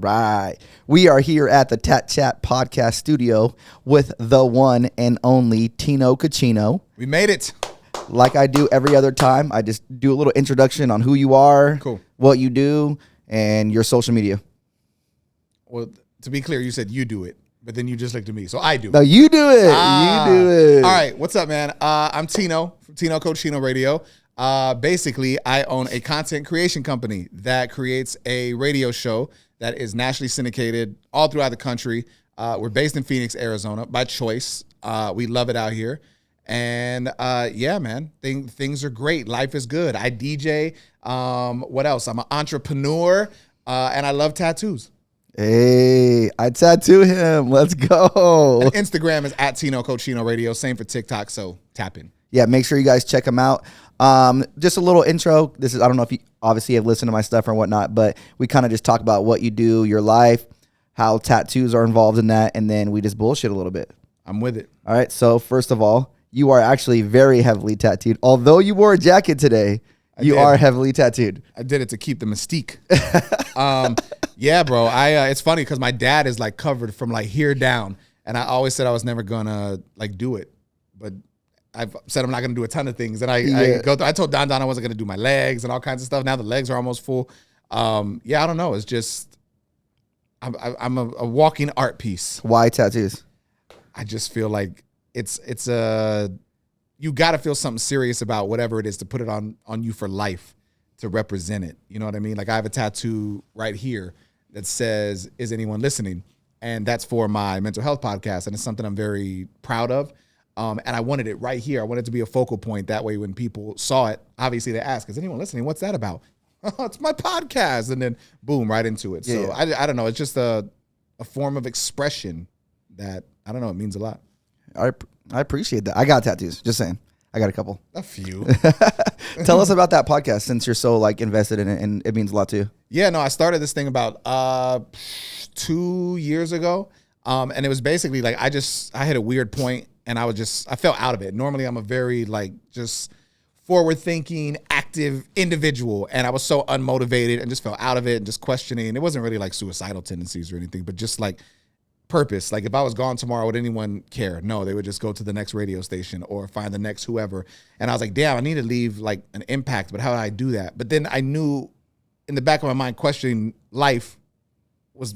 right. We are here at the Tat Chat podcast studio with the one and only TIno Cochino. We made it. Like I do every other time, I just do a little introduction on who you are, what you do, and your social media. Well, to be clear, you said you do it, but then you just looked at me, so I do it. No, you do it. You do it. All right, what's up, man? I'm TIno from TIno Cochino Radio. Basically, I own a content creation company that creates a radio show that is nationally syndicated all throughout the country. We're based in Phoenix, Arizona, by choice. We love it out here. And yeah, man, things are great. Life is good. I DJ. What else? I'm an entrepreneur, and I love tattoos. Hey, I tattoo him. Let's go. And Instagram is at TIno Cochino Radio. Same for TikTok, so tap in. Yeah, make sure you guys check him out. Just a little intro. This is, I don't know if you obviously have listened to my stuff or whatnot, but we kind of just talk about what you do, your life, how tattoos are involved in that, and then we just bullshit a little bit. I'm with it. All right, so first of all, you are actually very heavily tattooed. Although you wore a jacket today, you are heavily tattooed. I did it to keep the mystique. Yeah, bro. It's funny because my dad is like covered from like here down, and I always said I was never gonna like do it, but I've said I'm not gonna do a ton of things, and I told Don I wasn't gonna do my legs and all kinds of stuff. Now the legs are almost full. Yeah, I don't know. It's just I'm a walking art piece. Why tattoos? I just feel like it's you got to feel something serious about whatever it is to put it on you for life, to represent it. You know what I mean? Like I have a tattoo right here that says, "Is anyone listening?" And that's for my mental health podcast. And it's something I'm very proud of. And I wanted it right here. I wanted it to be a focal point. That way, when people saw it, obviously they ask, "Is anyone listening? What's that about?" "Oh, it's my podcast." And then boom, right into it. So I don't know. It's just a form of expression that, I don't know, it means a lot. I appreciate that. I got tattoos. Just saying. I got a couple. A few. Tell us about that podcast, since you're so like invested in it and it means a lot to you. Yeah, no, I started this thing about 2 years ago. And it was basically like I hit a weird point and I felt out of it. Normally I'm a very like just forward thinking, active individual. And I was so unmotivated and just felt out of it and just questioning. It wasn't really like suicidal tendencies or anything, but just like purpose. Like if I was gone tomorrow, would anyone care? No, they would just go to the next radio station or find the next whoever. And I was like, damn, I need to leave like an impact, but how do I do that? But then I knew in the back of my mind, questioning life was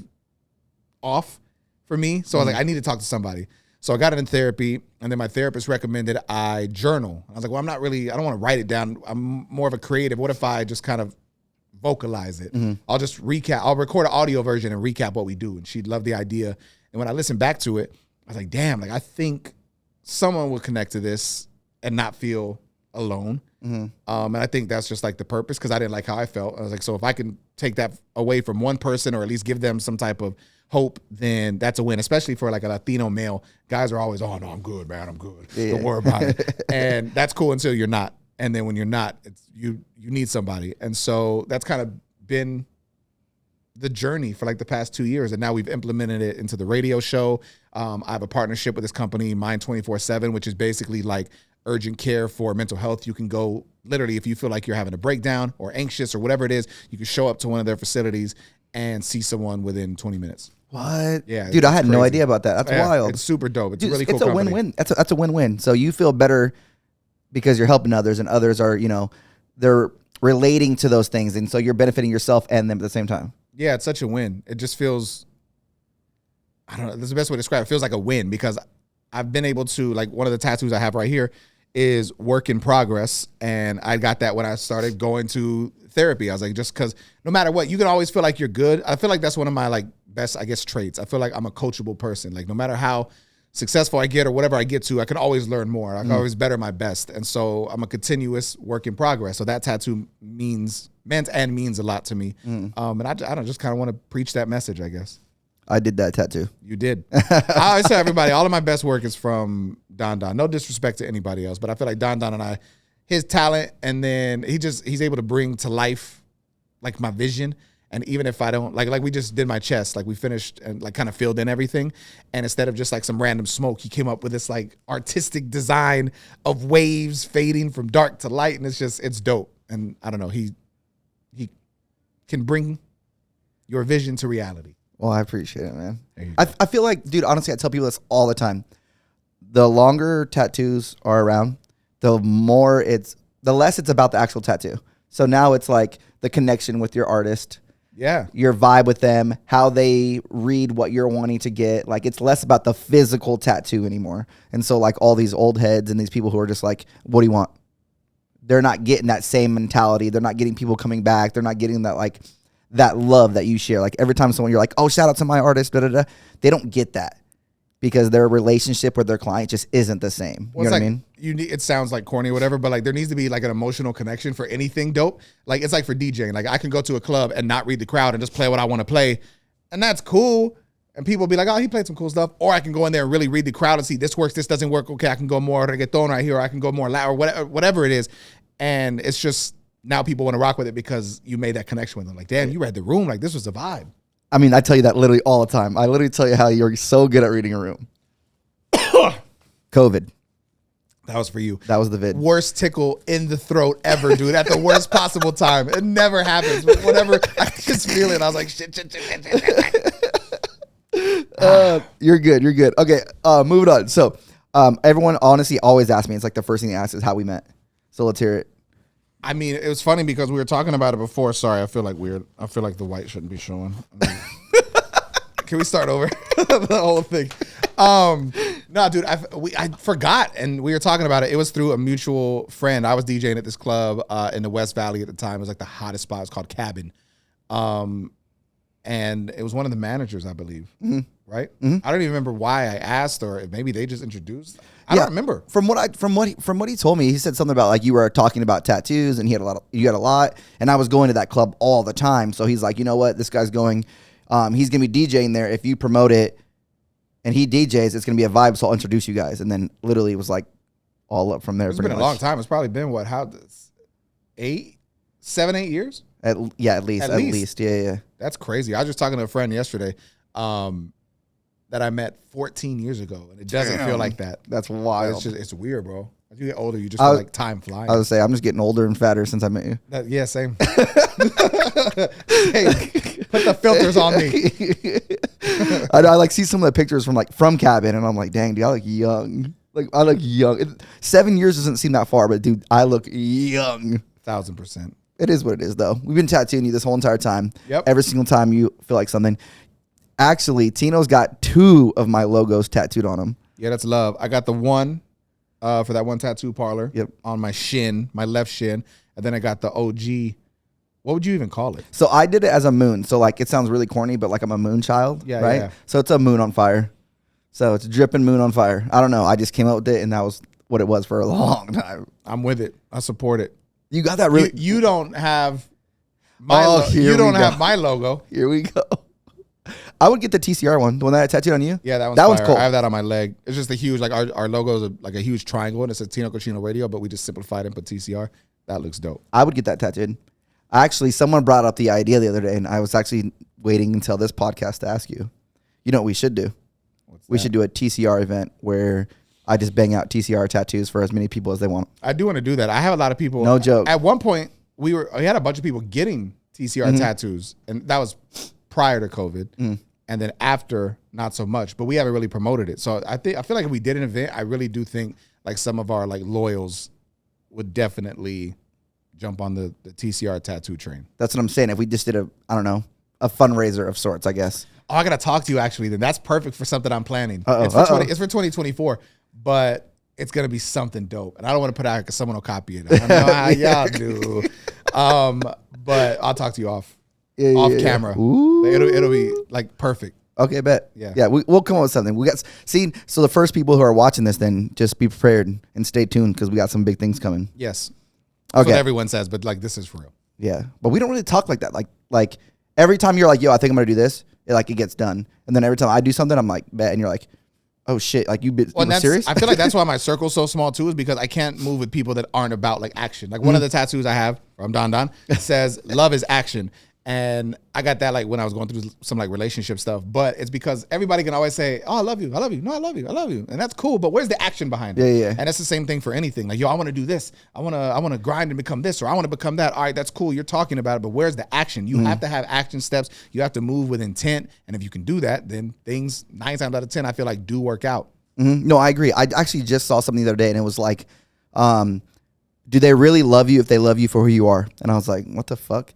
off for me. So I was like, I need to talk to somebody. So I got in therapy, and then my therapist recommended I journal. I was like, well, I don't want to write it down. I'm more of a creative. What if I just kind of vocalize it? I'll just recap. I'll record an audio version and recap what we do. And she loved the idea. And when I listened back to it, I was like, damn, like I think someone would connect to this and not feel alone. And I think that's just like the purpose, because I didn't like how I felt. I was like, so if I can take that away from one person or at least give them some type of hope, then that's a win, especially for like a Latino male. Guys are always, oh, no, I'm good, man. I'm good. Yeah. Don't worry about it. And that's cool until you're not. And then when you're not, you need somebody. And so that's kind of been the journey for like the past 2 years. And now we've implemented it into the radio show. I have a partnership with this company, Mind 24/7, which is basically like urgent care for mental health. You can go literally, if you feel like you're having a breakdown or anxious or whatever it is, you can show up to one of their facilities and see someone within 20 minutes. What? Yeah. Dude, I had no idea about that. That's wild. It's super dope. It's Dude, really cool. It's a win-win. That's a win-win. So you feel better because you're helping others, and others are, they're relating to those things. And so you're benefiting yourself and them at the same time. Yeah, it's such a win. It just feels, I don't know, that's the best way to describe it. It feels like a win because I've been able to, like one of the tattoos I have right here is work in progress. And I got that when I started going to therapy. I was like, just because no matter what, you can always feel like you're good. I feel like that's one of my like best, I guess, traits. I feel like I'm a coachable person. Like no matter how successful I get or whatever I get to, I can always learn more. I can always better my best. And so I'm a continuous work in progress. So that tattoo means a lot to me. And I don't just kind of want to preach that message, I guess. I did that tattoo. You did. I always tell everybody, all of my best work is from Don. No disrespect to anybody else, but I feel like Don and I, his talent, and then he's able to bring to life like my vision. And even if I don't, like we just did my chest, like we finished and like kind of filled in everything. And instead of just like some random smoke, he came up with this like artistic design of waves fading from dark to light. And it's dope. And I don't know, he can bring your vision to reality. Well, I appreciate it, man. There you I feel like, dude, honestly, I tell people this all the time. The longer tattoos are around, the less it's about the actual tattoo. So now it's like the connection with your artist, Yeah. your vibe with them, how they read what you're wanting to get. Like, it's less about the physical tattoo anymore. And so, like, all these old heads and these people who are just like, what do you want? They're not getting that same mentality. They're not getting people coming back. They're not getting that, like, that love that you share. Like, every time someone, you're like, oh, shout out to my artist, da da da. They don't get that because their relationship with their client just isn't the same. Well, you know it's what I like, mean? it sounds like corny or whatever, but like there needs to be like an emotional connection for anything dope. Like it's like for DJing. Like I can go to a club and not read the crowd and just play what I want to play, and that's cool. And people be like, oh, he played some cool stuff. Or I can go in there and really read the crowd and see this works, this doesn't work. Okay, I can go more reggaeton right here, or I can go more loud, or whatever it is. And it's just now people want to rock with it because you made that connection with them. Like, damn, you read the room. Like this was a vibe. I mean, I tell you that literally all the time. I literally tell you how you're so good at reading a room. COVID. That was for you. That was the vid. Worst tickle in the throat ever, dude. At the worst possible time. It never happens. But whatever, I just feel it. I was like, shit. You're good. You're good. Okay, moving on. So, everyone honestly always asks me. It's like the first thing they ask is how we met. So let's hear it. I mean, it was funny because we were talking about it before. Sorry, I feel like weird. I feel like the white shouldn't be showing. Can we start over? The whole thing. No, dude, I forgot, and we were talking about it. It was through a mutual friend. I was DJing at this club in the West Valley at the time. It was like the hottest spot. It was called Cabin. And it was one of the managers, I believe. Mm-hmm. Right? Mm-hmm. I don't even remember why I asked, or maybe they just introduced. I don't remember. From what he told me, he said something about like you were talking about tattoos, and you had a lot, and I was going to that club all the time. So he's like, you know what, this guy's going. He's gonna be DJing there. If you promote it, and he DJs, it's gonna be a vibe. So I'll introduce you guys, and then literally it was like all up from there. It's been a long time. It's probably been what? 7, 8 years? At least. Yeah. That's crazy. I was just talking to a friend yesterday that I met 14 years ago, and it doesn't feel like that. That's wild. It's weird, bro. As you get older, you just feel like time flying. I would say I'm just getting older and fatter since I met you. Yeah, same. Hey, put the filters on me. I like see some of the pictures from Cabin, and I'm like, dang, dude, I look young. Like I look young. 7 years doesn't seem that far, but dude, I look young. 1000%. It is what it is, though. We've been tattooing you this whole entire time. Yep. Every single time you feel like something. Actually, Tino's got 2 of my logos tattooed on him. Yeah, that's love. I got the one for that one tattoo parlor. Yep. On my shin, my left shin, and then I got the OG. What would you even call it? So I did it as a moon. So like it sounds really corny, but like I'm a moon child. Yeah. Right. Yeah. So it's a moon on fire. So it's dripping moon on fire. I don't know. I just came up with it, and that was what it was for a long time. I'm with it. I support it. You got that really? You don't have my. You don't have my logo. Here we go. I would get the TCR one, the one that I tattooed on you. Yeah, that one's cool. I have that on my leg. It's just a huge, like our logo is like a huge triangle, and it says TIno Cochino Radio, but we just simplified it and put TCR. That looks dope. I would get that tattooed. Actually, someone brought up the idea the other day, and I was actually waiting until this podcast to ask you. You know what we should do? We should do a TCR event where I just bang out TCR tattoos for as many people as they want. I do want to do that. I have a lot of people. No joke. At one point, we had a bunch of people getting TCR tattoos, and that was prior to COVID. And then after, not so much. But we haven't really promoted it. So I feel like if we did an event, I really do think like some of our like loyals would definitely jump on the TCR tattoo train. That's what I'm saying. If we just did a fundraiser of sorts, I guess. Oh, I gotta talk to you actually. Then that's perfect for something I'm planning. It's for 2024, but it's gonna be something dope. And I don't want to put it out because someone will copy it. I don't know how y'all do. But I'll talk to you off camera. It'll be like perfect. Okay, bet. Yeah. We'll come up with something. So the first people who are watching this, then just be prepared and stay tuned because we got some big things coming. Yes. That's what everyone says, but like this is for real. Yeah, but we don't really talk like that. Like every time you're like, yo, I think I'm gonna do this, it gets done, and then every time I do something, I'm like, bet, and you're like, oh shit, like you serious? I feel like that's why my circle's so small too, is because I can't move with people that aren't about like action. Like one of the tattoos I have from Don says, "Love is action," And I got that like when I was going through some like relationship stuff, but it's because everybody can always say, "Oh, I love you, I love you, no, I love you, I love you," and that's cool. But where's the action behind it? Yeah. And that's the same thing for anything. Like, yo, I want to do this, I want to grind and become this, or I want to become that. All right, that's cool. You're talking about it, but where's the action? You have to have action steps. You have to move with intent, and if you can do that, then things 9 times out of 10, I feel like do work out. No, I agree. I actually just saw something the other day, and it was like, do they really love you if they love you for who you are? And I was like, what the fuck?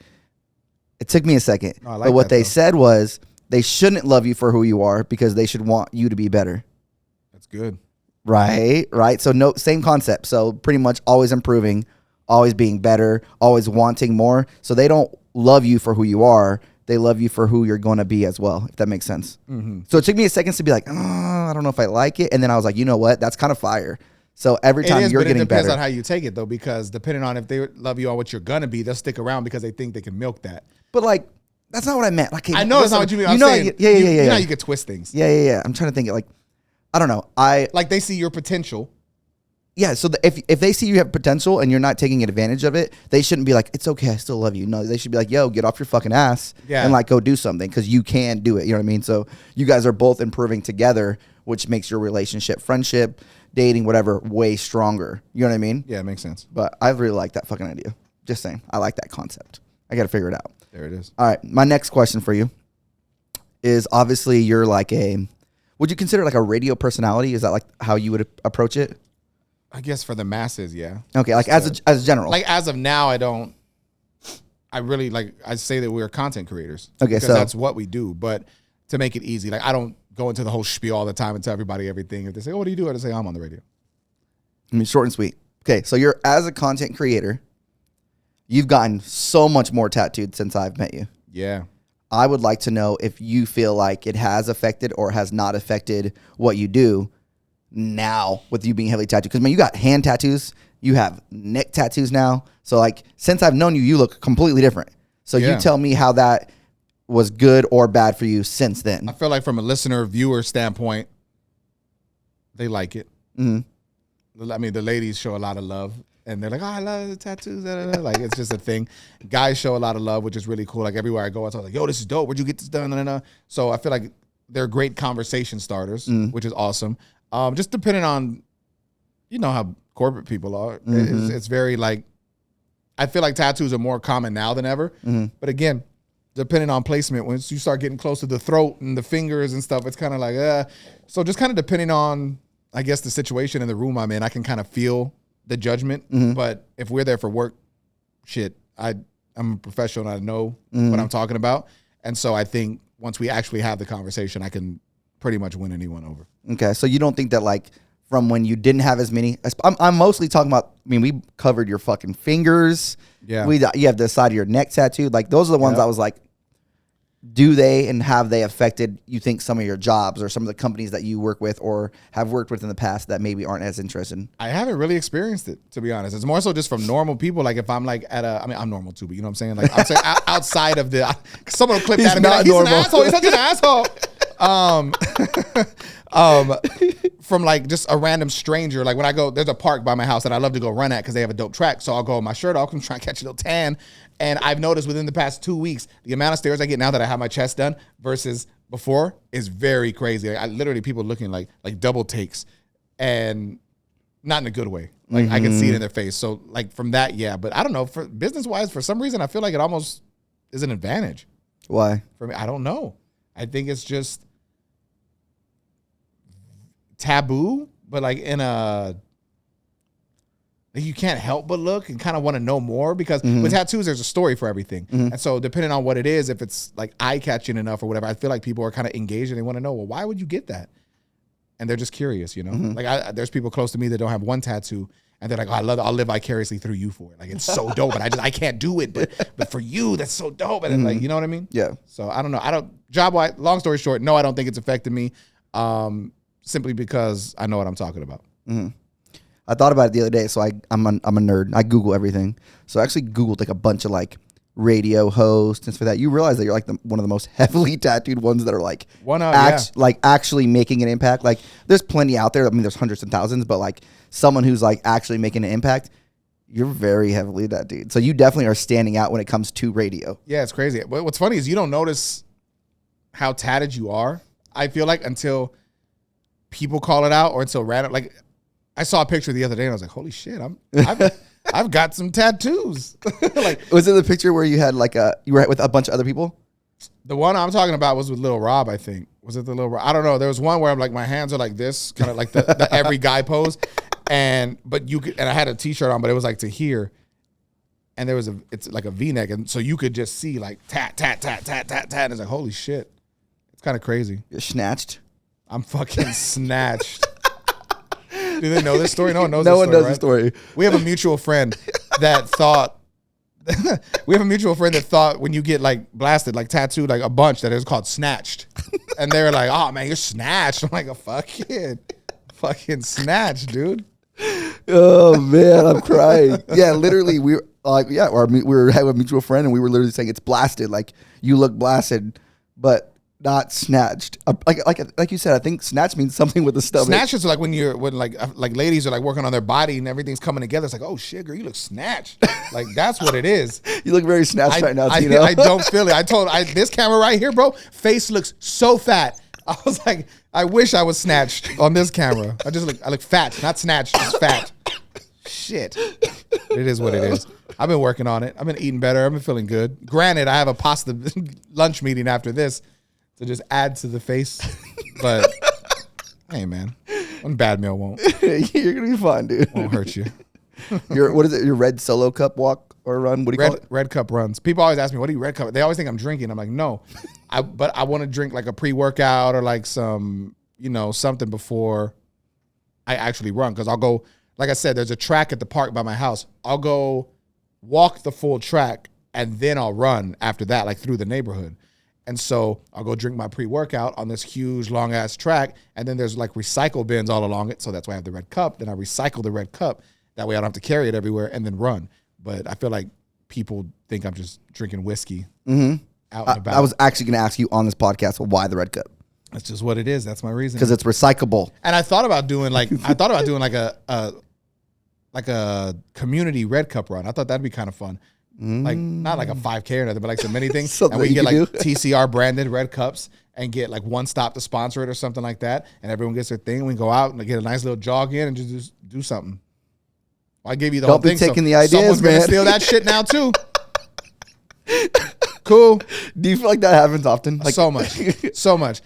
It took me a second. Oh, I like but what that, they though. said was they shouldn't love you for who you are because they should want you to be better. That's good. Right. So no, same concept. So pretty much always improving, always being better, always wanting more. So they don't love you for who you are. They love you for who you're going to be as well, if that makes sense. So it took me a second to be like, oh, I don't know if I like it. And then I was like, you know what? That's kind of fire. So every time you're getting it depends better. on how you take it, though, because depending on if they love you on what you're going to be, they'll stick around because they think they can milk that. But like, that's not what I meant. Like, I know that's not what you mean. I'm know, saying, yeah. You know how you could twist things. Yeah. I'm trying to think it like, I don't know. Like they see your potential. Yeah, so if they see you have potential and you're not taking advantage of it, they shouldn't be like, it's okay, I still love you. No, they should be like, yo, get off your fucking ass and like go do something because you can do it. You know what I mean? So you guys are both improving together, which makes your relationship, friendship, dating, whatever, way stronger. You know what I mean? Yeah, it makes sense. But I really like that fucking idea. Just saying. I like that concept. I got to figure it out. There it is. All right. My next question for you is obviously you're like would you consider like a radio personality? Is that like how you would approach it? I guess for the masses, yeah. Okay, like as a general. Like as of now, I really like, I say that we're content creators. Okay, because so that's what we do. But to make it easy, like I don't go into the whole spiel all the time and tell everybody everything. If they say, "Oh, what do you do?" I just say, "I'm on the radio." I mean, short and sweet. Okay, so you're as a content creator, you've gotten so much more tattooed since I've met you. Yeah. I would like to know if you feel like it has affected or has not affected what you do now with you being heavily tattooed. Because, man, you got hand tattoos. You have neck tattoos now. So, like, since I've known you, you look completely different. So you tell me how that was good or bad for you since then. I feel like from a listener, viewer standpoint, they like it. I mean, the ladies show a lot of love. And they're like, "Oh, I love the tattoos." Like, it's just a thing. Guys show a lot of love, which is really cool. Like, everywhere I go, I talk like, "Yo, this is dope. Where'd you get this done?" So I feel like they're great conversation starters, which is awesome. Just depending on, you know how corporate people are. It's very like, I feel like tattoos are more common now than ever. But again, depending on placement, once you start getting close to the throat and the fingers and stuff, it's kind of like, So just kind of depending on, I guess, the situation in the room I'm in, I can kind of feel the judgment. But if we're there for work, shit, I'm a professional and I know what I'm talking about. And so I think once we actually have the conversation, I can pretty much win anyone over. Okay, so you don't think that, like, from when you didn't have as many, I'm mostly talking about, I mean, we covered your fucking fingers. Yeah. You have the side of your neck tattooed. Like, those are the ones I was like, do they and have they affected, you think, some of your jobs or some of the companies that you work with or have worked with in the past that maybe aren't as interested? I haven't really experienced it, to be honest. It's more so just from normal people. Like if I'm like I mean, I'm normal too, but you know what I'm saying? Like I'm saying outside of someone will clip that and be like, he's an asshole. He's such an asshole. From like just a random stranger. Like when I go, there's a park by my house that I love to go run at because they have a dope track. So I'll go with my shirt off and try and catch a little tan. And I've noticed within the past 2 weeks, the amount of stares I get now that I have my chest done versus before is very crazy. Like I literally, people looking like double takes and not in a good way. Like I can see it in their face. So like from that, yeah. But I don't know, for business wise, for some reason, I feel like it almost is an advantage. Why? For me, I don't know. I think it's just taboo, but like in a, you can't help but look and kind of want to know more because with tattoos, there's a story for everything. And so depending on what it is, if it's like eye-catching enough or whatever, I feel like people are kind of engaged and they want to know, well, why would you get that? And they're just curious, you know? Like there's people close to me that don't have one tattoo and they're like, oh, I'll live vicariously through you for it. Like, it's so dope, but I can't do it. But for you, that's so dope. And like, you know what I mean? Yeah. So I don't know. Job-wise, long story short, no, I don't think it's affected me simply because I know what I'm talking about. I thought about it the other day, so I'm a nerd. I Google everything. So I actually Googled like a bunch of like radio hosts and stuff like that. You realize that you're like one of the most heavily tattooed ones that are like like actually making an impact. Like there's plenty out there. I mean, there's hundreds and thousands, but like someone who's like actually making an impact, You're very heavily that dude. So you definitely are standing out when it comes to radio. Yeah, it's crazy. But what's funny is you don't notice how tatted you are, I feel like, until people call it out or until random. Like, I saw a picture the other day and I was like, holy shit, I've got some tattoos. Like, was it the picture where you had you were with a bunch of other people? the one I'm talking about was with Lil Rob, I think. Was it the Lil Rob? I don't know. There was one where I'm like, my hands are like this, kind of like the every guy pose. And I had a t-shirt on, but it was like to here. And it's like a V-neck. And so you could just see like tat, tat, tat, tat, tat, tat. And it's like, holy shit. It's kind of crazy. You're snatched. I'm fucking snatched. Do they know this story? No one knows the story. We have a mutual friend that thought when you get like blasted, like tattooed, like a bunch, that it was called snatched. And they were like, oh man, you're snatched. I'm like, a fucking snatched, dude. Oh man, I'm crying. Yeah, literally, we were having a mutual friend, and we were literally saying it's blasted. Like you look blasted, but not snatched. Like you said, I think snatch means something with the stomach. Snatch is like when ladies are like working on their body and everything's coming together. It's like, oh shit, girl, you look snatched. Like that's what it is. You look very snatched right now, Tino. I don't feel it. This camera right here, bro, face looks so fat. I was like, I wish I was snatched on this camera. I look fat, not snatched, just fat. Shit. It is what it is. I've been working on it. I've been eating better. I've been feeling good. Granted, I have a pasta lunch meeting after this to just add to the face. But hey, man, one bad meal won't. You're gonna be fine, dude. Won't hurt you. What is it? Your red solo cup walk or run? What do you call it? Red cup runs. People always ask me, what do you red cup? They always think I'm drinking. I'm like, no. But I want to drink like a pre-workout or like some, something before I actually run. Because I'll go, like I said, there's a track at the park by my house. I'll go walk the full track and then I'll run after that, like through the neighborhood. And so I'll go drink my pre-workout on this huge, long-ass track. And then there's like recycle bins all along it. So that's why I have the red cup. Then I recycle the red cup. That way I don't have to carry it everywhere and then run. But I feel like people think I'm just drinking whiskey out and about. I was actually going to ask you on this podcast, why the red cup? That's just what it is. That's my reason. Because it's recyclable. And I thought about doing like a community red cup run. I thought that'd be kind of fun. Like not like a 5K or nothing, but like some mini thing. And we get like TCR branded red cups and get like One Stop to sponsor it or something like that. And everyone gets their thing. We go out and get a nice little jog in and just do something. I gave you the whole thing. Don't be taking the ideas, someone's man. Gonna steal that shit now too. Cool. Do you feel like that happens often? Like, so much.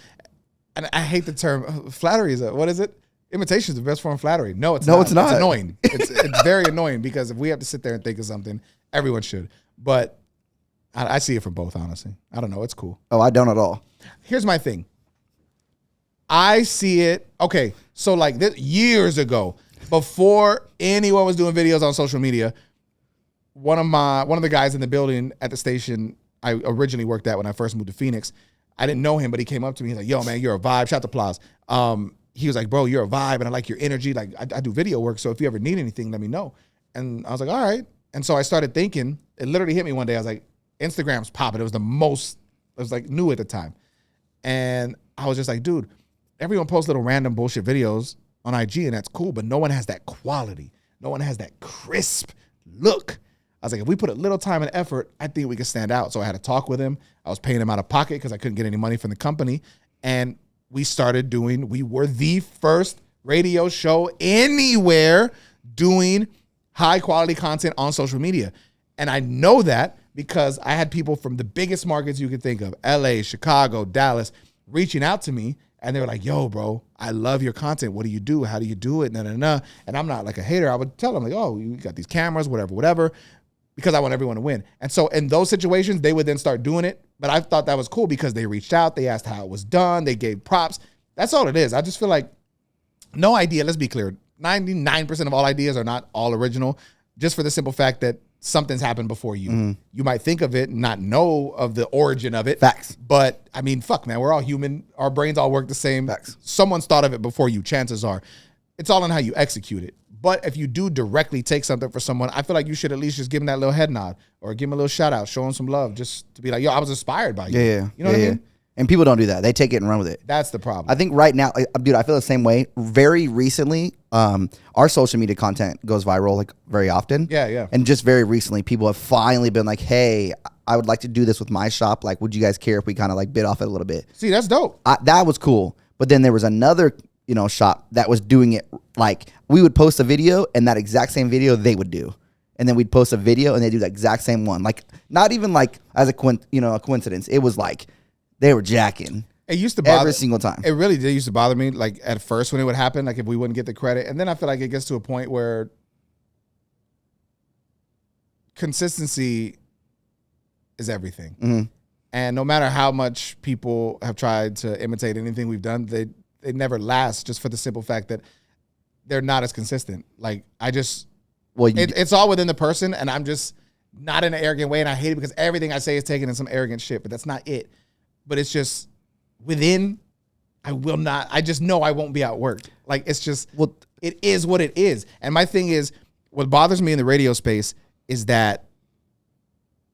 And I hate the term flattery. What is it? Imitation is the best form of flattery. No, it's not. It's annoying. It's very annoying because if we have to sit there and think of something, everyone should. But I see it from both, honestly. I don't know. It's cool. Oh, I don't at all. Here's my thing. I see it. Okay, so like this, years ago, before anyone was doing videos on social media, one of the guys in the building at the station I originally worked at when I first moved to Phoenix, I didn't know him, but he came up to me. He's like, yo, man, you're a vibe. Shout out to Plaza. He was like, bro, you're a vibe, and I like your energy. Like, I do video work, so if you ever need anything, let me know. And I was like, all right. And so I started thinking, it literally hit me one day. I was like, Instagram's popping. It was like new at the time. And I was just like, dude, everyone posts little random bullshit videos on IG, and that's cool, but no one has that quality. No one has that crisp look. I was like, if we put a little time and effort, I think we could stand out. So I had to talk with him. I was paying him out of pocket because I couldn't get any money from the company. And we were the first radio show anywhere doing high quality content on social media. And I know that because I had people from the biggest markets you could think of, LA, Chicago, Dallas, reaching out to me. And they were like, yo, bro, I love your content. What do you do? How do you do it? Nah. And I'm not like a hater. I would tell them like, oh, you got these cameras, whatever, because I want everyone to win. And so in those situations, they would then start doing it. But I thought that was cool because they reached out. They asked how it was done. They gave props. That's all it is. I just feel like no idea. Let's be clear. 99% of all ideas are not all original, just for the simple fact that something's happened before you. Mm-hmm. You might think of it and not know of the origin of it. Facts. But I mean, fuck, man, we're all human. Our brains all work the same. Facts. Someone's thought of it before you, chances are. It's all in how you execute it. But if you do directly take something for someone, I feel like you should at least just give them that little head nod or give them a little shout out, show them some love, just to be like, yo, I was inspired by you. Yeah. You know what I mean? And people don't do that. They take it and run with it. That's the problem. I think right now, like, dude, I feel the same way. Very recently, our social media content goes viral like very often. Yeah. And just very recently, people have finally been like, hey, I would like to do this with my shop. Like, would you guys care if we kind of like bit off it a little bit? See, that's dope. That was cool. But then there was another, shop that was doing it like we would post a video and that exact same video they would do. And then we'd post a video and they do the exact same one. Like, not even like as a coincidence. It was like they were jacking. It used to bother every single time. It really did used to bother me. Like at first when it would happen, like if we wouldn't get the credit, and then I feel like it gets to a point where consistency is everything. Mm-hmm. And no matter how much people have tried to imitate anything we've done, they never last. Just for the simple fact that they're not as consistent. Like it's all within the person, and I'm just not in an arrogant way, and I hate it because everything I say is taken in some arrogant shit. But that's not it. But it's just within. I just know I won't be outworked. Like it's just it is what it is. And my thing is, what bothers me in the radio space is that,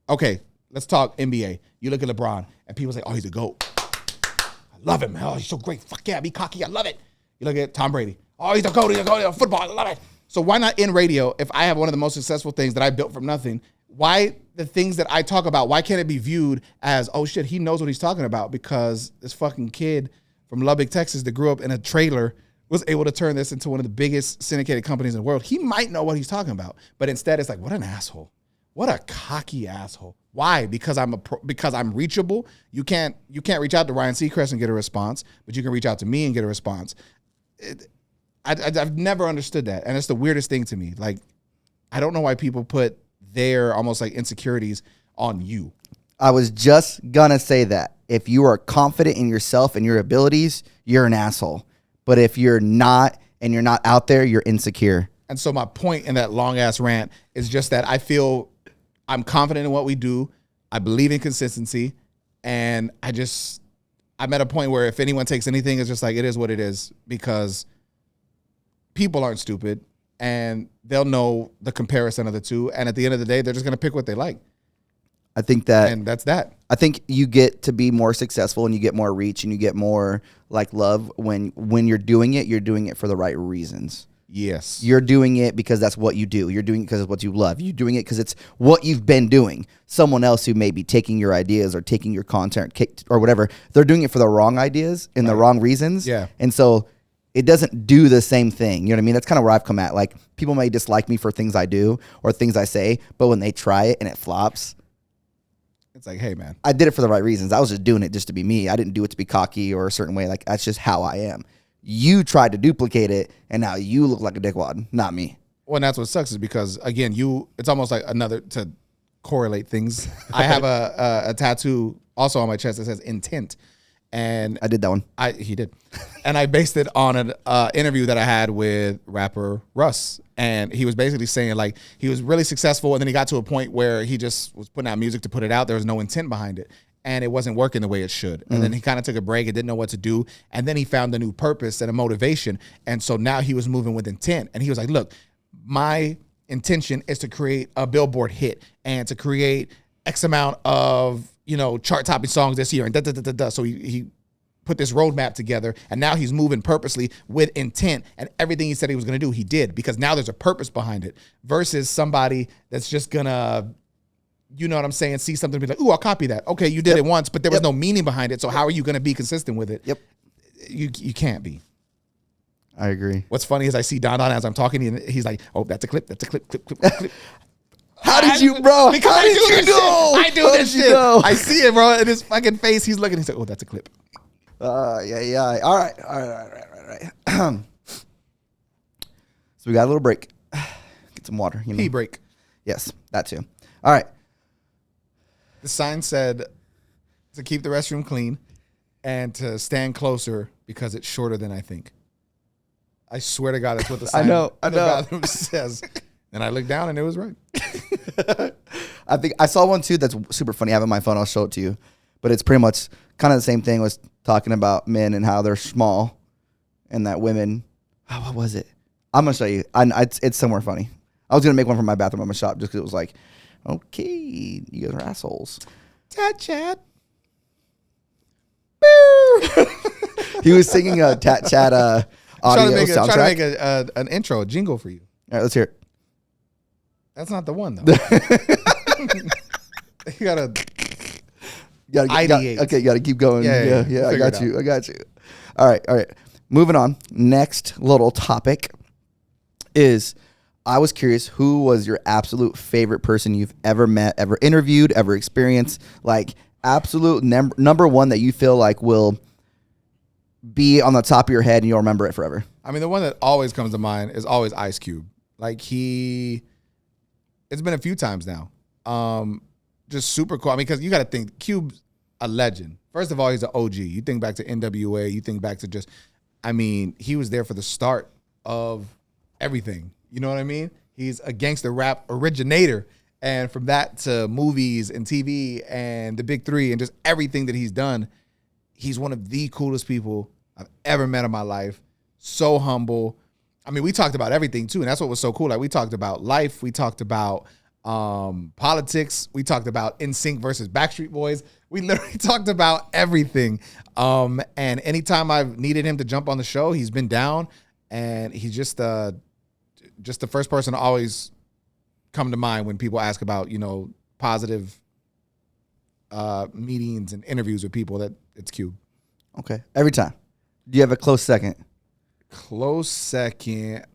okay, let's talk NBA. You look at LeBron and people say, oh, he's a GOAT. I love him. Oh, he's so great. Fuck yeah, be cocky. I love it. You look at Tom Brady. Oh, he's a GOAT. He's a GOAT. Football. I love it. So why not in radio, if I have one of the most successful things that I built from nothing, why the things that I talk about, why can't it be viewed as, oh shit, he knows what he's talking about because this fucking kid from Lubbock, Texas that grew up in a trailer was able to turn this into one of the biggest syndicated companies in the world. He might know what he's talking about, but instead it's like, what an asshole. What a cocky asshole. Why? Because I'm reachable. You can't reach out to Ryan Seacrest and get a response, but you can reach out to me and get a response. I've never understood that, and it's the weirdest thing to me. Like, I don't know why people put their almost like insecurities on you. I was just gonna say that. If you are confident in yourself and your abilities, you're an asshole. But if you're not and you're not out there, you're insecure. And so my point in that long ass rant is just that I feel I'm confident in what we do. I believe in consistency. And I'm at a point where if anyone takes anything, it's just like, it is what it is, because people aren't stupid and they'll know the comparison of the two. And at the end of the day, they're just going to pick what they like. I think that, and that's that. I think you get to be more successful and you get more reach and you get more like love when you're doing it for the right reasons. Yes. You're doing it because that's what you do. You're doing it because it's what you love. You're doing it because it's what you've been doing. Someone else who may be taking your ideas or taking your content or whatever, they're doing it for the wrong ideas and the wrong reasons. Yeah. And so it doesn't do the same thing. You know what I mean? That's kind of where I've come at. Like, people may dislike me for things I do or things I say, but when they try it and it flops, it's like, hey, man, I did it for the right reasons. I was just doing it just to be me. I didn't do it to be cocky or a certain way. Like, that's just how I am. You tried to duplicate it, and now you look like a dickwad, not me. Well, and that's what sucks is because, again, it's almost like another, to correlate things. I have a tattoo also on my chest that says intent. And I did that one. He did. And I based it on an interview that I had with rapper Russ. And he was basically saying, like, he was really successful, and then he got to a point where he just was putting out music to put it out. There was no intent behind it. And it wasn't working the way it should. And then he kind of took a break and didn't know what to do. And then he found a new purpose and a motivation. And so now he was moving with intent. And he was like, look, my intention is to create a Billboard hit and to create X amount of, chart-topping songs this year. And da-da-da-da-da. So he put this roadmap together. And now he's moving purposely with intent. And everything he said he was going to do, he did. Because now there's a purpose behind it. Versus somebody that's just going to, you know what I'm saying, see something and be like, ooh, I'll copy that. Okay, you did it once, but there was no meaning behind it. So how are you going to be consistent with it? Yep. You can't be. I agree. What's funny is I see Don as I'm talking, and he's like, oh, that's a clip, clip. How did you, bro? Because How did you know? I do this shit. I see it, bro, in his fucking face. He's looking, he's like, oh, that's a clip. Yeah. All right. So we got a little break. Get some water. Pee break. Yes, that too. All right. The sign said to keep the restroom clean and to stand closer because it's shorter than I think. I swear to God, that's what the sign I know. bathroom says. And I looked down and it was right. I think I saw one too that's super funny. I have it on my phone. I'll show it to you. But it's pretty much kind of the same thing. Was talking about men and how they're small and that women. Oh, what was it? I'm going to show you. It's somewhere funny. I was going to make one for my bathroom at my shop just because it was like, okay, you guys are assholes. Chad. He was singing a Tat Chat audio soundtrack. Trying to make an intro, a jingle for you. All right, let's hear it. That's not the one though. You gotta ideate. Okay, you gotta keep going. Yeah. I got you. All right. Moving on. Next little topic is, I was curious, who was your absolute favorite person you've ever met, ever interviewed, ever experienced? Like absolute number one that you feel like will be on the top of your head and you'll remember it forever. I mean, the one that always comes to mind is always Ice Cube. Like it's been a few times now. Just super cool. I mean, because you got to think, Cube's a legend. First of all, he's an OG. You think back to NWA. You think back to just, I mean, he was there for the start of everything. You know what I mean? He's a gangster rap originator. And from that to movies and TV and the big three and just everything that he's done, he's one of the coolest people I've ever met in my life. So humble. I mean, we talked about everything too, and that's what was so cool. Like, we talked about life. We talked about politics. We talked about NSYNC versus Backstreet Boys. We literally talked about everything. And anytime I've needed him to jump on the show, he's been down, and he's just the first person to always come to mind when people ask about, positive meetings and interviews with people. That it's Cube. Okay. Every time. Do you have a close second? Close second.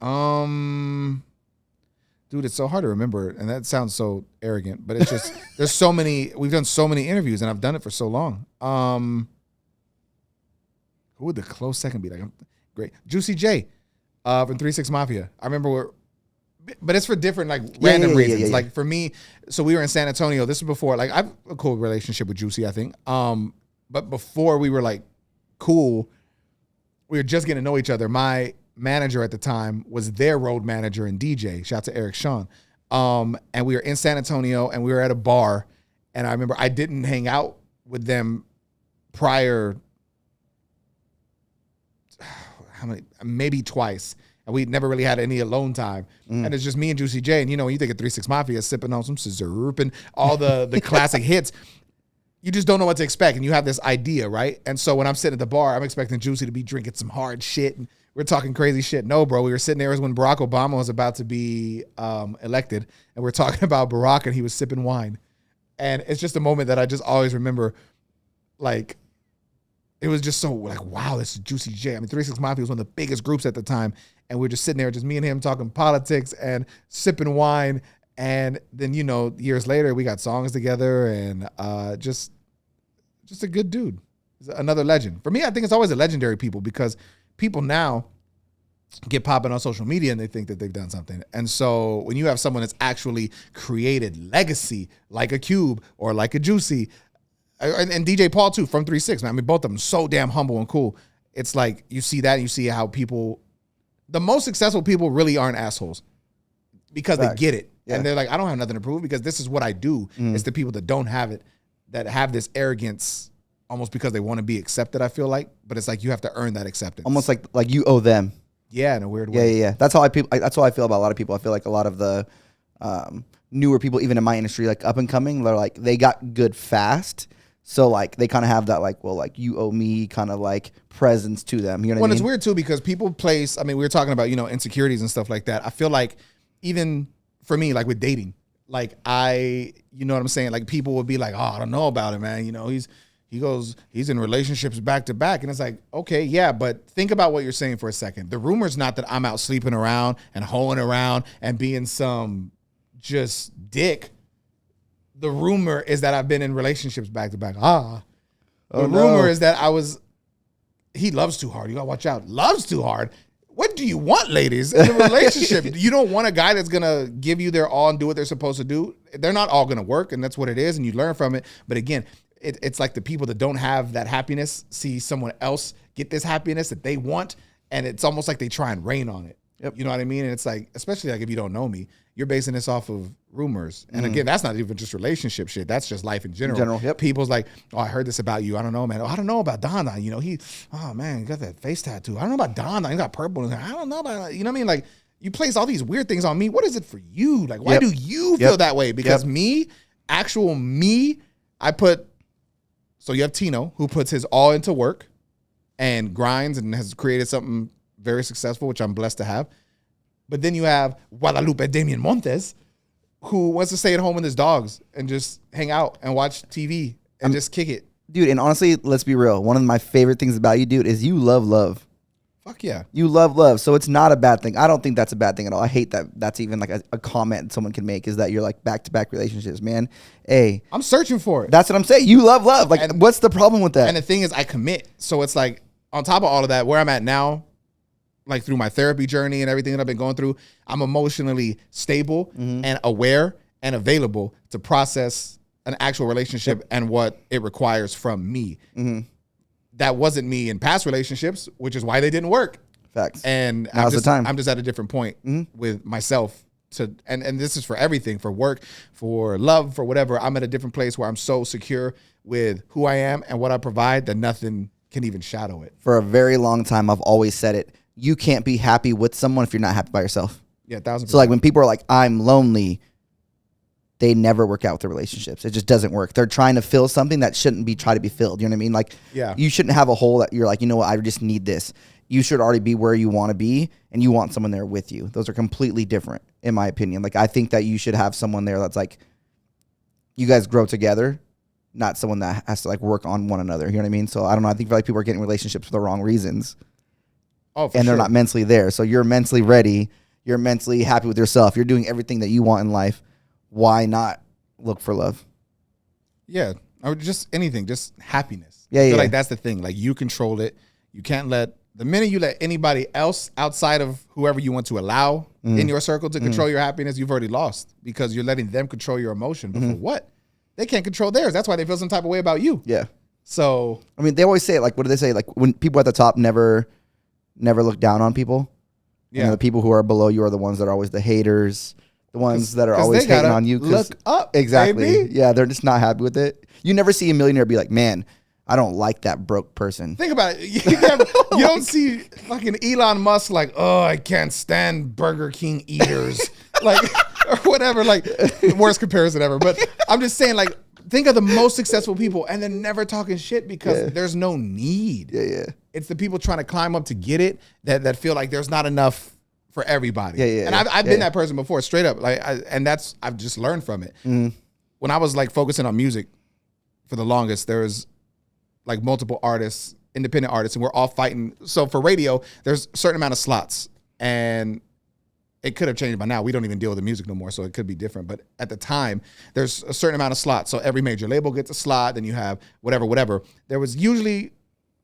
Dude, it's so hard to remember, and that sounds so arrogant, but it's just there's so many. We've done so many interviews, and I've done it for so long. Who would the close second be? Like, great, Juicy J, from 3 6 Mafia. I remember but it's for different random reasons. Yeah. Like for me, so we were in San Antonio. This was before. Like, I have a cool relationship with Juicy, I think. But before we were cool, we were just getting to know each other. My manager at the time was their road manager and DJ. Shout out to Eric Sean. And we were in San Antonio, and we were at a bar. And I remember I didn't hang out with them prior, maybe twice. And we never really had any alone time. And it's just me and Juicy J. And when you think of 3 6 Mafia, sipping on some scissor and all the classic hits, you just don't know what to expect. And you have this idea, right? And so when I'm sitting at the bar, I'm expecting Juicy to be drinking some hard shit. And we're talking crazy shit. No, bro. We were sitting there. It was when Barack Obama was about to be elected. And we're talking about Barack, and he was sipping wine. And it's just a moment that I just always remember. Like, it was just so wow, this is Juicy J. I mean, 3 6 Mafia was one of the biggest groups at the time. And we were just sitting there, just me and him talking politics and sipping wine. And then, years later, we got songs together, and just a good dude. He's another legend. For me, I think it's always a legendary people, because people now get popping on social media and they think that they've done something. And so when you have someone that's actually created legacy, like a Cube or like a Juicy, and DJ Paul too, from 3 6, man. I mean, both of them so damn humble and cool. It's like you see that, and you see how the most successful people really aren't assholes, because they get it. Yeah. And they're like, I don't have nothing to prove, because this is what I do. It's the people that don't have it, that have this arrogance almost because they want to be accepted, I feel like. But it's like you have to earn that acceptance. Almost like you owe them. Yeah, in a weird way. Yeah. That's how I feel about a lot of people. I feel like a lot of the newer people, even in my industry, like up and coming, they're like, they got good fast. So they kind of have that you owe me kind of presence to them. You know what I mean? Well, it's weird too, because people place, I mean, we were talking about, insecurities and stuff like that. I feel like even for me, with dating, you know what I'm saying? People would be like, oh, I don't know about it, man. He's in relationships back to back. And it's like, okay, yeah, but think about what you're saying for a second. The rumor's not that I'm out sleeping around and hoeing around and being some just dick. The rumor is that I've been in relationships back to back. Rumor is that he loves too hard. You gotta watch out. Loves too hard. What do you want, ladies, in a relationship? You don't want a guy that's gonna give you their all and do what they're supposed to do. They're not all gonna work, and that's what it is, and you learn from it. But again, it's like the people that don't have that happiness see someone else get this happiness that they want, and it's almost like they try and rain on it. Yep. You know what I mean? And it's like, especially if you don't know me, you're basing this off of rumors. And again, that's not even just relationship shit. That's just life in general. Yep. People's like, oh, I heard this about you. I don't know, man. Oh, I don't know about Don. He got that face tattoo. I don't know about Don. He got purple. I don't know about, you know what I mean? You place all these weird things on me. What is it for you? Why do you feel that way? Because me, I put So you have Tino, who puts his all into work and grinds and has created something very successful, which I'm blessed to have. But then you have Guadalupe Damian Montes, who wants to stay at home with his dogs and just hang out and watch TV and just kick it. Dude, and honestly, let's be real. One of my favorite things about you, dude, is you love love. Fuck yeah. You love love. So it's not a bad thing. I don't think that's a bad thing at all. I hate that that's even like a comment someone can make is that you're like back-to-back relationships, man. Hey. I'm searching for it. That's what I'm saying. You love love. Like, what's the problem with that? And the thing is, I commit. So it's like, on top of all of that, where I'm at now, like through my therapy journey and everything that I've been going through, I'm emotionally stable and aware and available to process an actual relationship and what it requires from me. That wasn't me in past relationships, which is why they didn't work. Facts. And Now's the time. I'm just at a different point with myself and this is for everything, for work, for love, for whatever. I'm at a different place where I'm so secure with who I am and what I provide that nothing can even shadow it. For a very long time, I've always said it. You can't be happy with someone if you're not happy by yourself. Yeah, 1,000%. So like when people are like, I'm lonely, they never work out with their relationships. It just doesn't work. They're trying to fill something that shouldn't be try to be filled. You know what I mean? Like, you shouldn't have a hole that you're like, you know what, I just need this. You should already be where you want to be, and you want someone there with you. Those are completely different, in my opinion. Like, I think that you should have someone there that's like, you guys grow together, not someone that has to like work on one another. You know what I mean? So I don't know. I think like people are getting relationships for the wrong reasons. Oh, for and they're sure. not mentally there. So you're mentally ready. You're mentally happy with yourself. You're doing everything that you want in life. Why not look for love? Yeah. Or just anything, just happiness. Yeah, I feel yeah. like that's the thing. Like, you control it. You can't let, the minute you let anybody else outside of whoever you want to allow in your circle to control your happiness, you've already lost, because you're letting them control your emotion. But for what? They can't control theirs. That's why they feel some type of way about you. Yeah. So, I mean, they always say, like, what do they say? Like, when people at the top never look down on people. yeah. And the people who are below you are the ones that are always the haters, the ones that are 'cause always they gotta hating on you. look up, Exactly. baby. Yeah, they're just not happy with it. You never see a millionaire be like, man, I don't like that broke person. Think about it. You don't see fucking Elon Musk like, oh, I can't stand Burger King eaters. Like, or whatever. Like, the worst comparison ever. But I'm just saying, like, think of the most successful people and they're never talking shit because there's no need. Yeah, yeah. It's the people trying to climb up to get it that feel like there's not enough for everybody. Yeah, yeah, And I've been that person before, straight up. Like, I've just learned from it. When I was like focusing on music for the longest, there was like multiple artists, independent artists, and we're all fighting. So for radio, there's a certain amount of slots, and it could have changed by now. We don't even deal with the music no more, so it could be different. But at the time, there's a certain amount of slots. So every major label gets a slot, then you have whatever. There was usually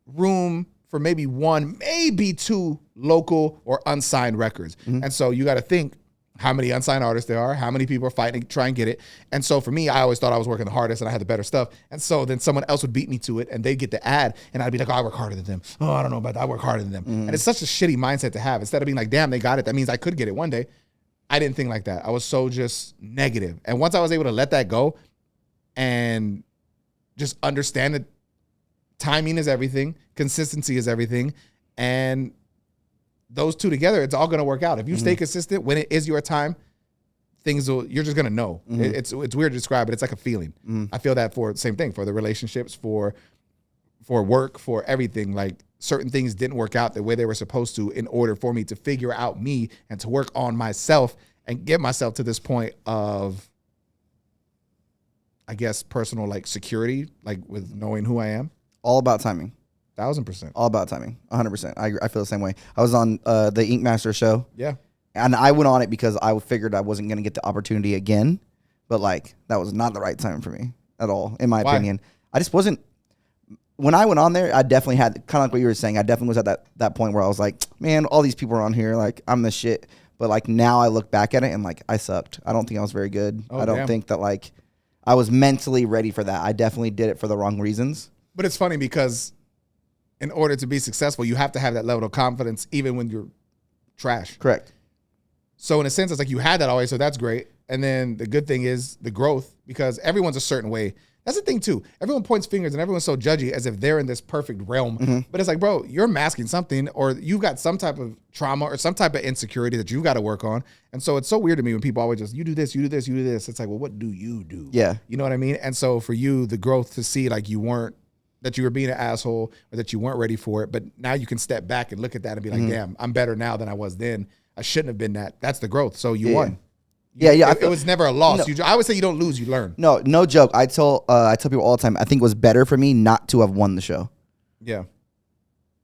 room for maybe one, maybe two local or unsigned records. And so you got to think how many unsigned artists there are, how many people are fighting to try and get it. And so for me, I always thought I was working the hardest and I had the better stuff. And so then someone else would beat me to it and they'd get the ad and I'd be like, oh, I work harder than them. Oh, I don't know about that. I work harder than them. And it's such a shitty mindset to have. Instead of being like, damn, they got it, that means I could get it one day. I didn't think like that. I was so just negative. And once I was able to let that go and just understand that timing is everything, consistency is everything, and those two together, it's all going to work out. If you stay consistent when it is your time, you're just going to know. It's weird to describe, but it's like a feeling. I feel that for the same thing, for the relationships, for work, for everything. Like, certain things didn't work out the way they were supposed to in order for me to figure out me and to work on myself and get myself to this point of, I guess, personal like security, like with knowing who I am. All about timing. 1,000%. All about timing. 100%. I feel the same way. I was on the Ink Master show. Yeah. And I went on it because I figured I wasn't going to get the opportunity again. But, like, that was not the right time for me at all, in my opinion. I just wasn't. When I went on there, I definitely had, kind of like what you were saying, I definitely was at that point where I was like, man, all these people are on here. Like, I'm the shit. But, like, now I look back at it and, like, I sucked. I don't think I was very good. I don't think that, like, I was mentally ready for that. I definitely did it for the wrong reasons. But it's funny because in order to be successful, you have to have that level of confidence even when you're trash. Correct. So in a sense, it's like you had that always, so that's great. And then the good thing is the growth, because everyone's a certain way. That's the thing too. Everyone points fingers and everyone's so judgy as if they're in this perfect realm. But it's like, bro, you're masking something, or you've got some type of trauma or some type of insecurity that you've got to work on. And so it's so weird to me when people always just, you do this, you do this. It's like, well, what do you do? Yeah. You know what I mean? And so for you, the growth to see like you weren't that you were being an asshole or that you weren't ready for it. But now you can step back and look at that and be like, damn, I'm better now than I was then. I shouldn't have been that. That's the growth. So you won. It was never a loss. No. I would say you don't lose, you learn. No joke. I tell people all the time, I think it was better for me not to have won the show. Yeah.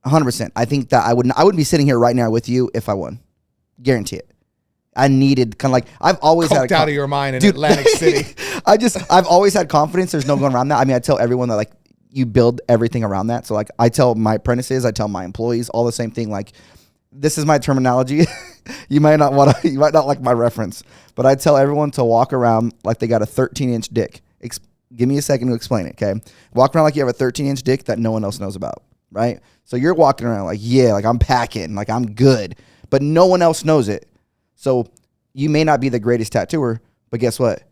100%. I think that I wouldn't be sitting here right now with you if I won. Guarantee it. I needed kind of like, I've always Coked out of your mind in Atlantic City. I've always had confidence. There's no going around that. I mean, I tell everyone that like you build everything around that. So like I tell my apprentices, I tell my employees all the same thing. Like, this is my terminology. You might not like my reference, but I tell everyone to walk around like they got a 13-inch dick. Give me a second to explain it, okay? Walk around like you have a 13-inch dick that no one else knows about, right? So you're walking around like, yeah, like I'm packing, like I'm good, but no one else knows it. So you may not be the greatest tattooer, but guess what?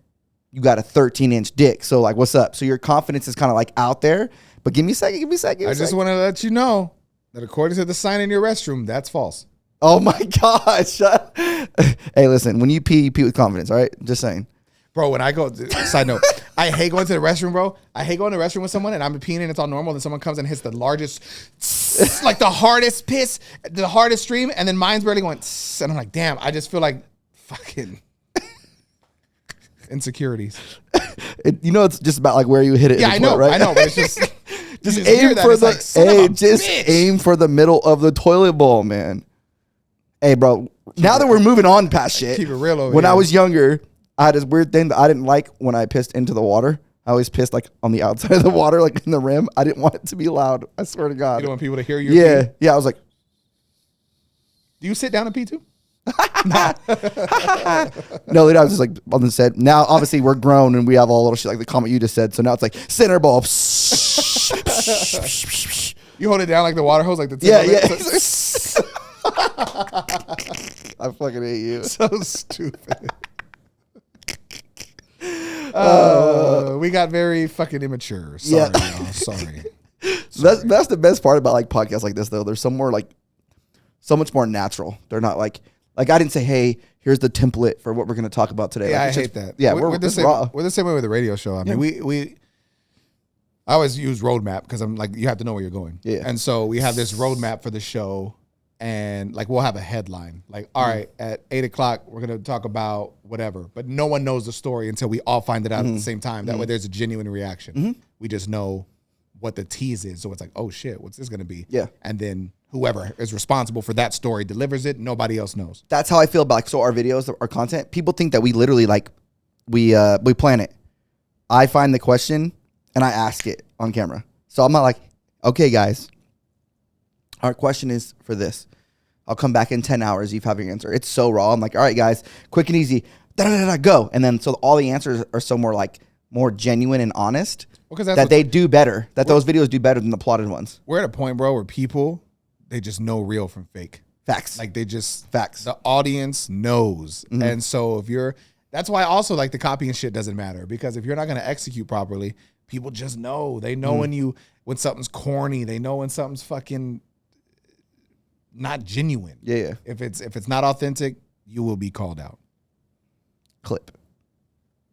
You got a 13-inch dick. So like, what's up? So your confidence is kind of like out there, but give me a second. I just want to let you know that according to the sign in your restroom, that's false. Oh my gosh. Hey, listen, when you pee with confidence, all right? Just saying. Bro, when I go, side note, I hate going to the restroom, bro. I hate going to the restroom with someone and I'm peeing and it's all normal. Then someone comes and hits the largest, like the hardest piss, the hardest stream. And then mine's barely going, and I'm like, damn, I just feel like fucking insecurities. It's just about like where you hit it. Yeah, I know, right? I know, but it's just, just aim for aim for the middle of the toilet bowl, man. Hey, bro, now that we're moving on past shit. Keep it real over When here. I was younger, I had this weird thing that I didn't like when I pissed into the water. I always pissed like on the outside of the water, like in the rim. I didn't want it to be loud. I swear to God. You don't want people to hear you? Yeah. Yeah. I was like, do you sit down and pee too? no, I was just like on the set. Now, obviously, we're grown and we have all little shit like the comment you just said. So now it's like center ball. You hold it down like the water hose, like the tip Yeah. of Yeah. it. I fucking hate you. So stupid. We got very fucking immature. Sorry, y'all. Sorry. That's the best part about like podcasts like this though. They're so much more natural. They're not like I didn't say, hey, here's the template for what we're going to talk about today. Yeah, like, I hate that. Yeah, we're the same. Raw. We're the same way with the radio show. I mean, I always use roadmap because I'm like, you have to know where you're going. Yeah. And so we have this roadmap for the show. And like we'll have a headline like, all right, at 8:00 we're gonna talk about whatever, but no one knows the story until we all find it out at the same time. That way, there's a genuine reaction. We just know what the tease is, so it's like, oh shit, what's this gonna be? Yeah. And then whoever is responsible for that story delivers it. Nobody else knows. That's how I feel about our videos, our content. People think that we literally like we plan it. I find the question and I ask it on camera. So I'm not like, okay, guys, our question is for this. I'll come back in 10 hours. You have your answer. It's so raw. I'm like, all right, guys, quick and easy. Go. And then so all the answers are so more genuine and honest that they do better, that those videos do better than the plotted ones. We're at a point, bro, where people, they just know real from fake. Facts. Like they just, Facts. the audience knows. And so that's why also like the copy and shit doesn't matter, because if you're not going to execute properly, people just know. They know when something's corny. They know when something's fucking not genuine. Yeah. If it's not authentic, you will be called out. Clip.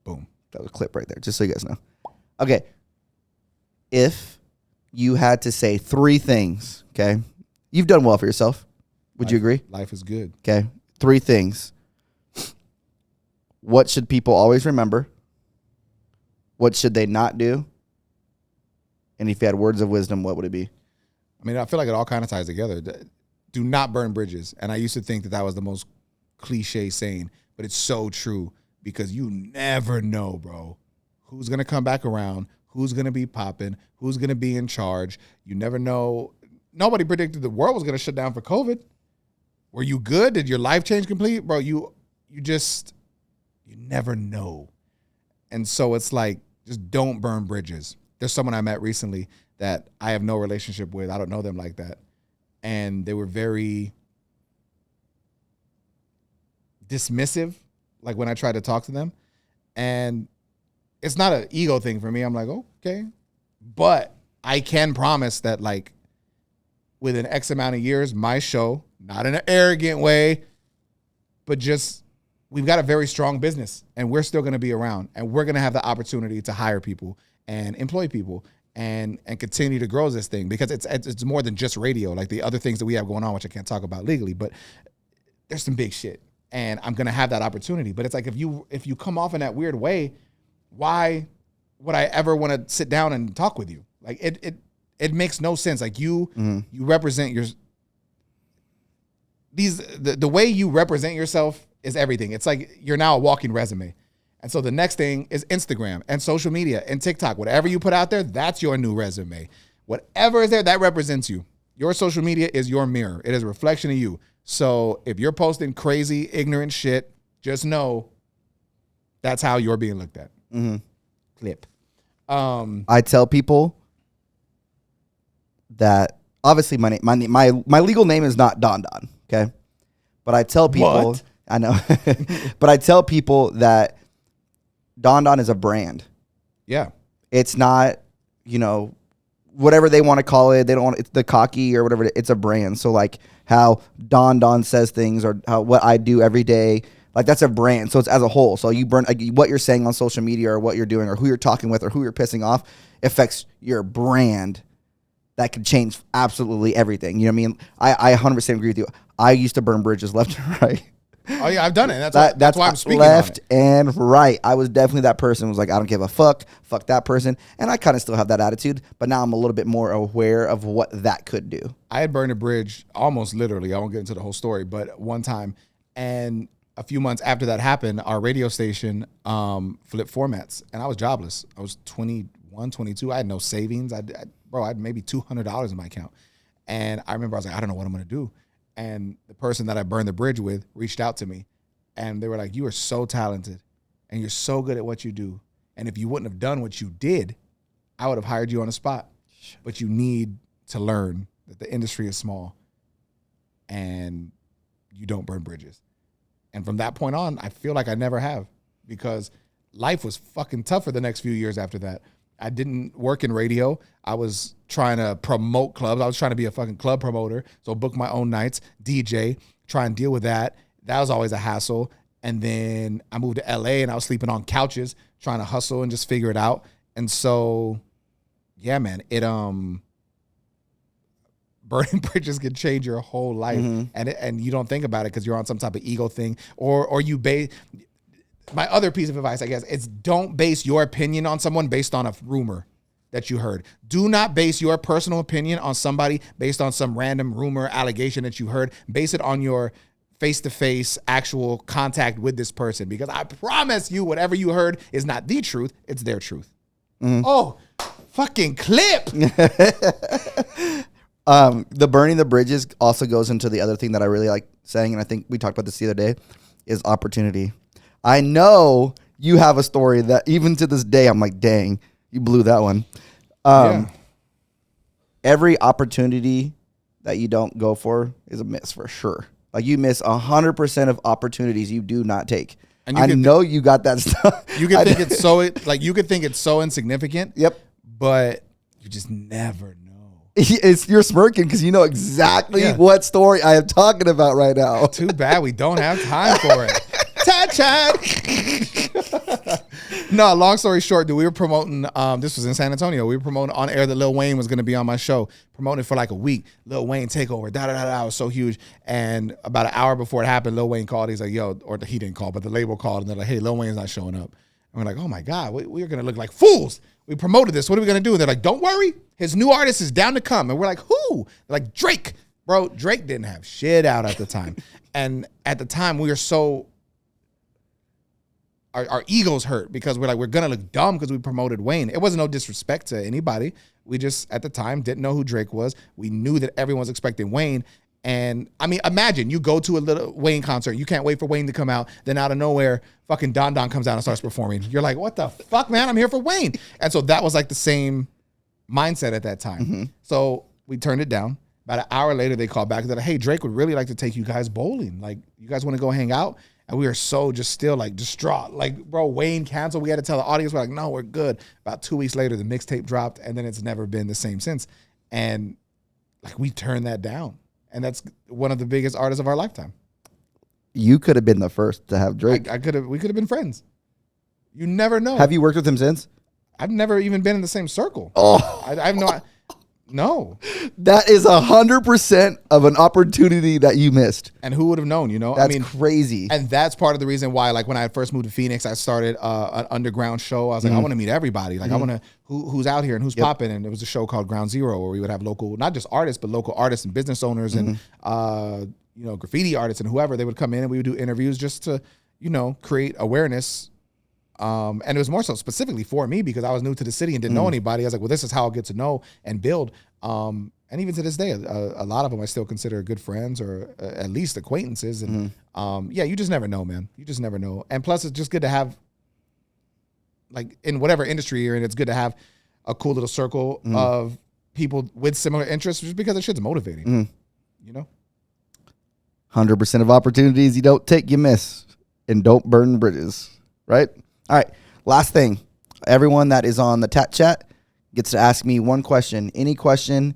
Boom. That was a clip right there, just so you guys know. Okay. If you had to say 3 things, okay? You've done well for yourself. Would you agree? Life is good. Okay. 3 things. What should people always remember? What should they not do? And if you had words of wisdom, what would it be? I mean, I feel like it all kind of ties together. Do not burn bridges. And I used to think that was the most cliche saying, but it's so true, because you never know, bro, who's going to come back around, who's going to be popping, who's going to be in charge. You never know. Nobody predicted the world was going to shut down for COVID. Were you good? Did your life change completely? Bro, you never know. And so it's like, just don't burn bridges. There's someone I met recently that I have no relationship with. I don't know them like that. And they were very dismissive, like when I tried to talk to them. And it's not an ego thing for me. I'm like, okay. But I can promise that like within X amount of years, my show, not in an arrogant way, but just we've got a very strong business and we're still going to be around and we're going to have the opportunity to hire people and employ people and continue to grow this thing, because it's more than just radio. Like the other things that we have going on, which I can't talk about legally, but there's some big shit, and I'm gonna have that opportunity. But it's like if you come off in that weird way, why would I ever want to sit down and talk with you? Like it makes no sense. Like you represent your the way you represent yourself is everything. It's like you're now a walking resume. And so the next thing is Instagram and social media and TikTok. Whatever you put out there, that's your new resume. Whatever is there, that represents you. Your social media is your mirror. It is a reflection of you. So if you're posting crazy, ignorant shit, just know that's how you're being looked at. Clip. I tell people that obviously my legal name is not Don Don, okay? But I tell people, What? I know, but I tell people that Don Don is a brand. Yeah. It's not, whatever they want to call it. They don't want it's the cocky or whatever. It's a brand. So like how Don Don says things, or how what I do every day, like that's a brand. So it's as a whole. So you burn like, what you're saying on social media, or what you're doing, or who you're talking with, or who you're pissing off affects your brand. That could change absolutely everything. You know what I mean? I 100% agree with you. I used to burn bridges left and right. Oh yeah, I've done it. That's why I'm speaking left on it. and right. I was definitely that person who was like, I don't give a fuck that person. And I kind of still have that attitude, but now I'm a little bit more aware of what that could do. I had burned a bridge almost literally. I won't get into the whole story, but one time, and a few months after that happened, our radio station flipped formats, and I was jobless. I was 21, 22. I had no savings. I had maybe $200 in my account. And I remember I was like, I don't know what I'm going to do. And the person that I burned the bridge with reached out to me, and they were like, you are so talented and you're so good at what you do. And if you wouldn't have done what you did, I would have hired you on the spot. But you need to learn that the industry is small and you don't burn bridges. And from that point on, I feel like I never have, because life was fucking tough for the next few years after that. I didn't work in radio. I was trying to promote clubs. I was trying to be a fucking club promoter. So book my own nights, DJ, try and deal with that. That was always a hassle. And then I moved to LA and I was sleeping on couches, trying to hustle and just figure it out. And so, yeah, man, burning bridges can change your whole life. And you don't think about it because you're on some type of ego thing, or you my other piece of advice, I guess, is don't base your opinion on someone based on a rumor that you heard. Do not base your personal opinion on somebody based on some random rumor, allegation that you heard. Base it on your face-to-face actual contact with this person, because I promise you, whatever you heard is not the truth. It's their truth. Oh, fucking clip. The burning the bridges also goes into the other thing that I really like saying, and I think we talked about this the other day, is opportunity. I know you have a story that even to this day, I'm like, dang, you blew that one. Every opportunity that you don't go for is a miss for sure. Like you miss 100% of opportunities you do not take. And I know you got that stuff. You can think it's so you could think it's so insignificant. Yep. But you just never know. You're smirking because you know exactly what story I am talking about right now. Too bad we don't have time for it. Chat. No, long story short, dude, we were promoting, this was in San Antonio. We were promoting on air that Lil Wayne was going to be on my show, promoting it for like a week. Lil Wayne takeover, it was so huge. And about an hour before it happened, Lil Wayne called. He's like, yo, or he didn't call, but the label called, and they're like, hey, Lil Wayne's not showing up. And we're like, oh my God, we're going to look like fools. We promoted this. What are we going to do? And they're like, don't worry. His new artist is down to come. And we're like, who? They're like, Drake. Bro, Drake didn't have shit out at the time. And at the time, we were so... Our egos hurt because we're like, we're going to look dumb because we promoted Wayne. It wasn't no disrespect to anybody. We just, at the time, didn't know who Drake was. We knew that everyone was expecting Wayne. And, I mean, imagine you go to a little Wayne concert. You can't wait for Wayne to come out. Then out of nowhere, fucking Don Don comes out and starts performing. You're like, what the fuck, man? I'm here for Wayne. And so that was like the same mindset at that time. So we turned it down. About an hour later, they called back and said, hey, Drake would really like to take you guys bowling. Like, you guys want to go hang out? And we were so just still like distraught. Like, bro, Wayne canceled. We had to tell the audience, we're like, no, we're good. About 2 weeks later, the mixtape dropped, and then it's never been the same since. And like, we turned that down. And that's one of the biggest artists of our lifetime. You could have been the first to have Drake. We could have been friends. You never know. Have you worked with him since? I've never even been in the same circle. Oh, I have no. that is 100% of an opportunity that you missed. And who would have known, you know? That's crazy. And that's part of the reason why, like when I first moved to Phoenix, I started an underground show. I was like, I want to meet everybody. Like I want to, who's out here and who's popping. And it was a show called Ground Zero where we would have local, not just artists, but local artists and business owners and, graffiti artists and whoever. They would come in and we would do interviews just to, create awareness. And it was more so specifically for me because I was new to the city and didn't know anybody. I was like, well, this is how I'll get to know and build. And even to this day, a lot of them I still consider good friends or at least acquaintances. And you just never know, man. You just never know. And plus, it's just good to have, like in whatever industry you're in, it's good to have a cool little circle of people with similar interests just because the shit's motivating, 100% of opportunities you don't take, you miss. And don't burn bridges, right? All right, last thing. Everyone that is on the Tat Chat gets to ask me one question. Any question,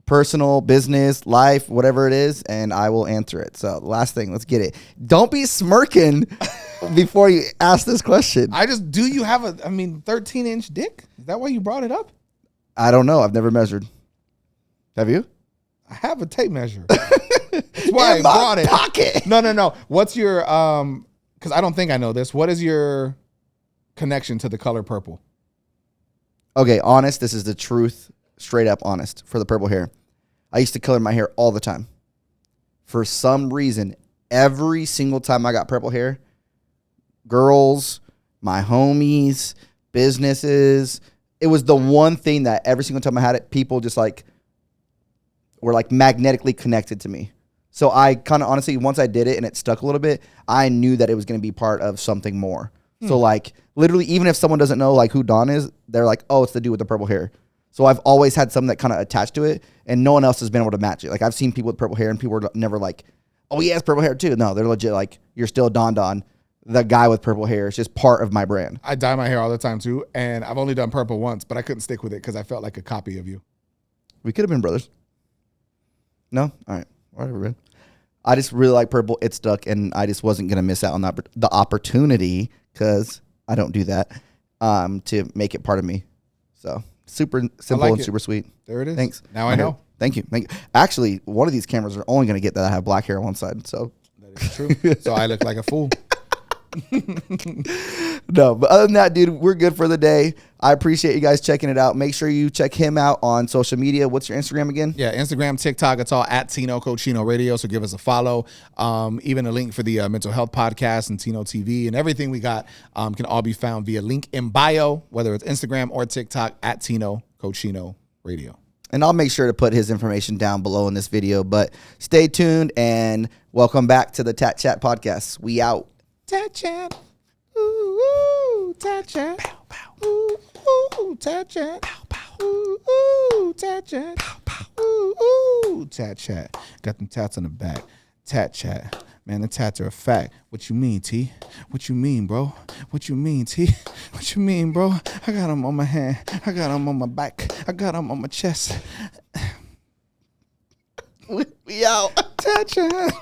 personal, business, life, whatever it is, and I will answer it. So last thing, let's get it. Don't be smirking before you ask this question. Do you have a 13-inch dick? Is that why you brought it up? I don't know. I've never measured. Have you? I have a tape measure. That's why I brought it. Pocket. No. What's your because I don't think I know this. What is your connection to the color purple? Okay, honest. This is the truth, straight up honest for the purple hair. I used to color my hair all the time. For some reason, every single time I got purple hair, girls, my homies, businesses, it was the one thing that every single time I had it, people just like were like magnetically connected to me. So I kind of honestly, once I did it and it stuck a little bit, I knew that it was going to be part of something more. So like literally, even if someone doesn't know like who Don is, they're like, oh, it's the dude with the purple hair. So I've always had something that kind of attached to it and no one else has been able to match it. Like I've seen people with purple hair and people were never like, oh, he has purple hair too. No, they're legit like, you're still Don, the guy with purple hair. It's just part of my brand. I dye my hair all the time too. And I've only done purple once, but I couldn't stick with it because I felt like a copy of you. We could have been brothers. No? All right. Whatever, man. I just really like purple. It stuck, and I just wasn't going to miss out on the opportunity because I don't do that to make it part of me. So super simple and super sweet. There it is. Thanks. Now I know. Thank you. Actually, one of these cameras are only going to get that I have black hair on one side. So that is true. So I look like a fool. No, but other than that, dude, we're good for the day. I appreciate you guys checking it out. Make sure you check him out on social media. What's your Instagram again? Yeah, Instagram, TikTok. It's all at TIno Cochino Radio. So give us a follow. Even a link for the mental health podcast and TIno TV and everything we got can all be found via link in bio, whether it's Instagram or TikTok at TIno Cochino Radio. And I'll make sure to put his information down below in this video. But stay tuned and welcome back to the Tat Chat podcast. We out. Tat Chat. Ooh, Tat Chat. Pow, pow. Ooh, Tat Chat. Pow, pow. Ooh, Tat Chat. Pow, pow. Ooh, Tat Chat. Got them tats on the back. Tat Chat. Man, the tats are a fact. What you mean, T? What you mean, bro? What you mean, T? What you mean, bro? I got them on my hand. I got them on my back. I got them on my chest. We out. Tat Chat.